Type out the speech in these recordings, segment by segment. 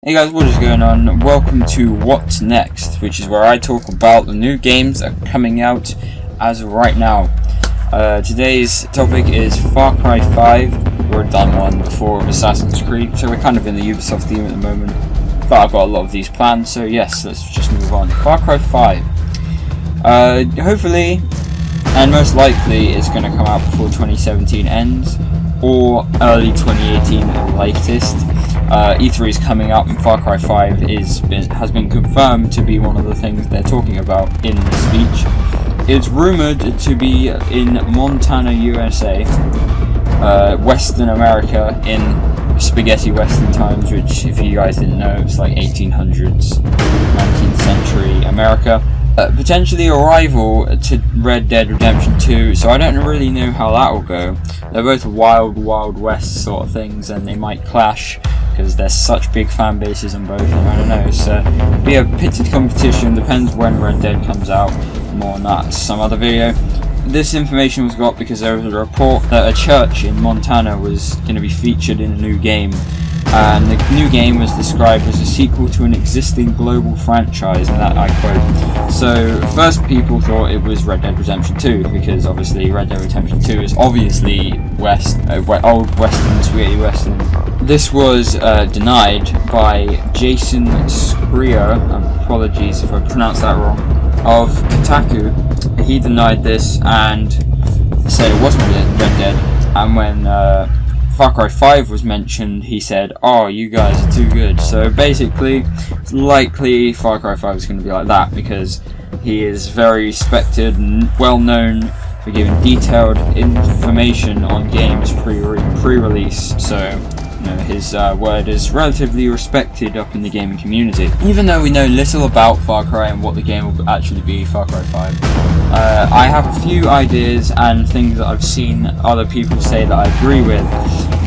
Hey guys, what is going on? Welcome to What's Next, which is where I talk about the new games that are coming out as of right now. Today's topic is Far Cry 5. We've done one before of Assassin's Creed, so we're kind of in the Ubisoft theme at the moment. But I've got a lot of these planned, so yes, let's just move on. Far Cry 5. Hopefully, and most likely, it's going to come out before 2017 ends, or early 2018 at the latest. E3 is coming up, and Far Cry 5 has been confirmed to be one of the things they're talking about in the speech. It's rumored to be in Montana, USA, Western America, in spaghetti Western times, which, if you guys didn't know, it's like 1800s, 19th century America. Potentially a rival to Red Dead Redemption 2, so I don't really know how that will go. They're both Wild West sort of things, and they might clash because there's such big fan bases on both, and I don't know, so it'll be a pitted competition. Depends when Red Dead comes out. More on that some other video. This information was got because there was a report that a church in Montana was going to be featured in a new game. And the new game was described as a sequel to an existing global franchise, and that I quote. So first people thought it was Red Dead Redemption 2, because obviously Red Dead Redemption 2 is obviously old Western, spaghetti Western. This was denied by Jason Schreier, apologies if I pronounced that wrong, of Kotaku. He denied this and said it wasn't Red Dead, and when Far Cry 5 was mentioned, he said, "Oh, you guys are too good." So basically, it's likely Far Cry 5 is going to be like that, because he is very respected and well known for giving detailed information on games pre-release. So, you know, his word is relatively respected up in the gaming community. Even though we know little about Far Cry and what the game will actually be, Far Cry 5, I have a few ideas and things that I've seen other people say that I agree with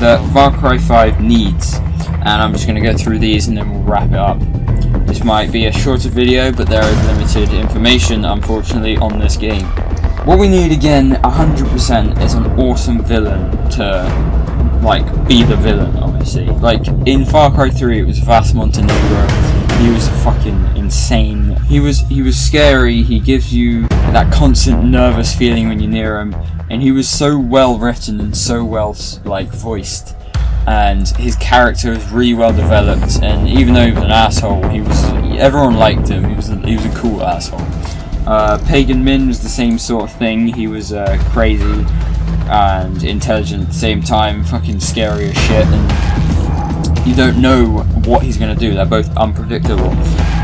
that Far Cry 5 needs, and I'm just going to go through these and then we'll wrap it up. This might be a shorter video, but there is limited information, unfortunately, on this game. What we need again, 100%, is an awesome villain to, like, be the villain, obviously. Like, in Far Cry 3, it was Vas Montenegro. He was fucking insane. He was scary. He gives you that constant nervous feeling when you're near him, and he was so well written and so well voiced, and his character was really well developed. And even though he was an asshole, everyone liked him. He was a cool asshole. Pagan Min was the same sort of thing. He was crazy and intelligent at the same time, fucking scary as shit, and you don't know what he's going to do. They're both unpredictable.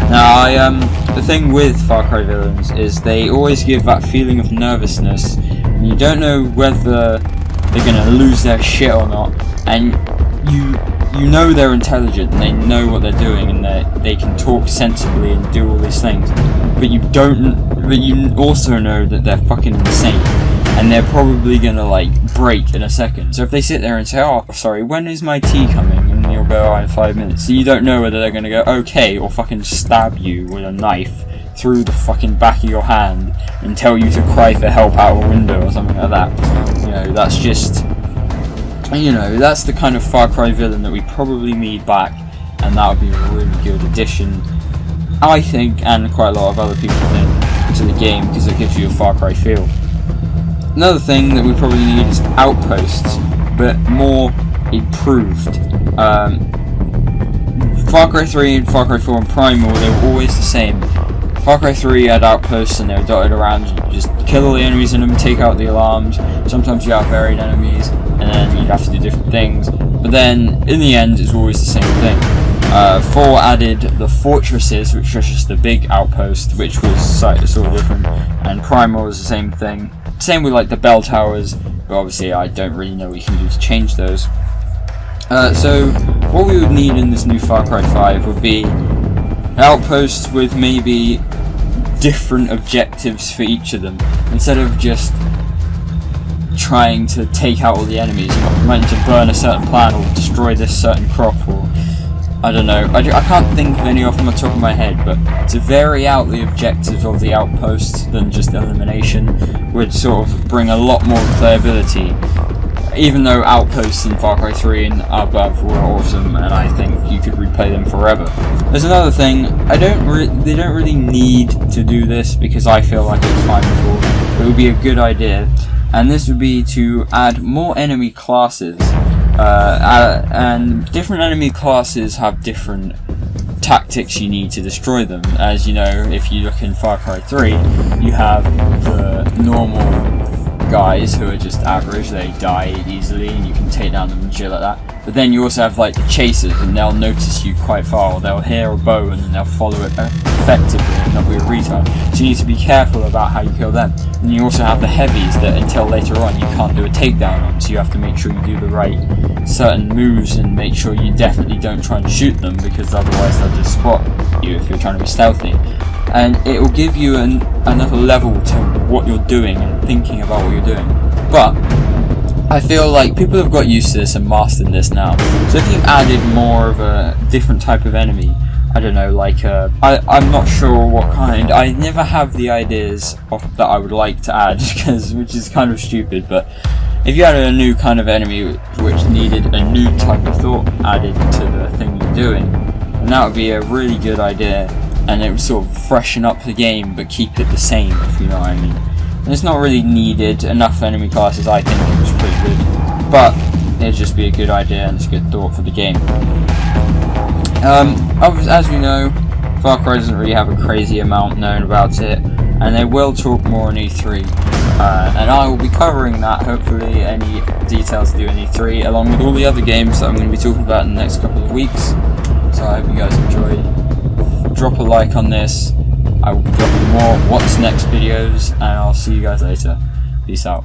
Now, the thing with Far Cry villains is they always give that feeling of nervousness, and you don't know whether they're going to lose their shit or not, and you know they're intelligent and they know what they're doing and they can talk sensibly and do all these things, but you also know that they're fucking insane, and they're probably gonna like break in a second. So if they sit there and say, "Oh, sorry, when is my tea coming?" and you'll go, "Oh, in 5 minutes," so you don't know whether they're gonna go okay or fucking stab you with a knife through the fucking back of your hand and tell you to cry for help out a window or something like that. You know, that's just, you know, that's the kind of Far Cry villain that we probably need back, and that would be a really good addition, I think, and quite a lot of other people think, to the game, because it gives you a Far Cry feel. Another thing that we probably need is outposts, but more improved. Far Cry 3 and Far Cry 4 and Primal, they were always the same. Far Cry 3 had outposts and they were dotted around. You just kill all the enemies in them, take out the alarms. Sometimes you have varied enemies, and then you'd have to do different things. But then, in the end, it's always the same thing. 4 added the fortresses, which was just a big outpost, which was sort of different. And Primal was the same thing. Same with like the bell towers, but obviously I don't really know what you can do to change those. So what we would need in this new Far Cry 5 would be outposts with maybe different objectives for each of them. Instead of just trying to take out all the enemies, you might need to burn a certain plant or destroy this certain crop, or I don't know. I can't think of any off the top of my head, but to vary out the objectives of the outposts than just elimination would sort of bring a lot more playability. even though outposts in Far Cry 3 and above were awesome, and I think you could replay them forever. There's another thing, they don't really need to do this, because I feel like it's fine before, but it would be a good idea, and this would be to add more enemy classes, and different enemy classes have different tactics you need to destroy them. As you know, if you look in Far Cry 3, you have the normal guys who are just average, they die easily and you can take down them and shit like that. But then you also have like the chasers, and they'll notice you quite far, or they'll hear a bow and then they'll follow it effectively and they'll be a retard. So you need to be careful about how you kill them. And you also have the heavies that until later on you can't do a takedown on, so you have to make sure you do the right certain moves and make sure you definitely don't try and shoot them, because otherwise they'll just spot you if you're trying to be stealthy. And it will give you another level to what you're doing and thinking about what you're doing. But I feel like people have got used to this and mastered this now. So if you added more of a different type of enemy, I don't know, like I'm not sure what kind. I never have the ideas that I would like to add, which is kind of stupid. But if you added a new kind of enemy which needed a new type of thought added to the thing you're doing, then that would be a really good idea. And it would sort of freshen up the game, but keep it the same, if you know what I mean. And it's not really needed enough enemy classes. I think it was pretty good, but it'd just be a good idea and it's a good thought for the game. As we know, Far Cry doesn't really have a crazy amount known about it, and they will talk more on E3. And I will be covering that, hopefully, any details to do in E3, along with all the other games that I'm going to be talking about in the next couple of weeks. So I hope you guys enjoyed. Drop a like on this. I will drop more what's next videos, and I'll see you guys later. Peace out.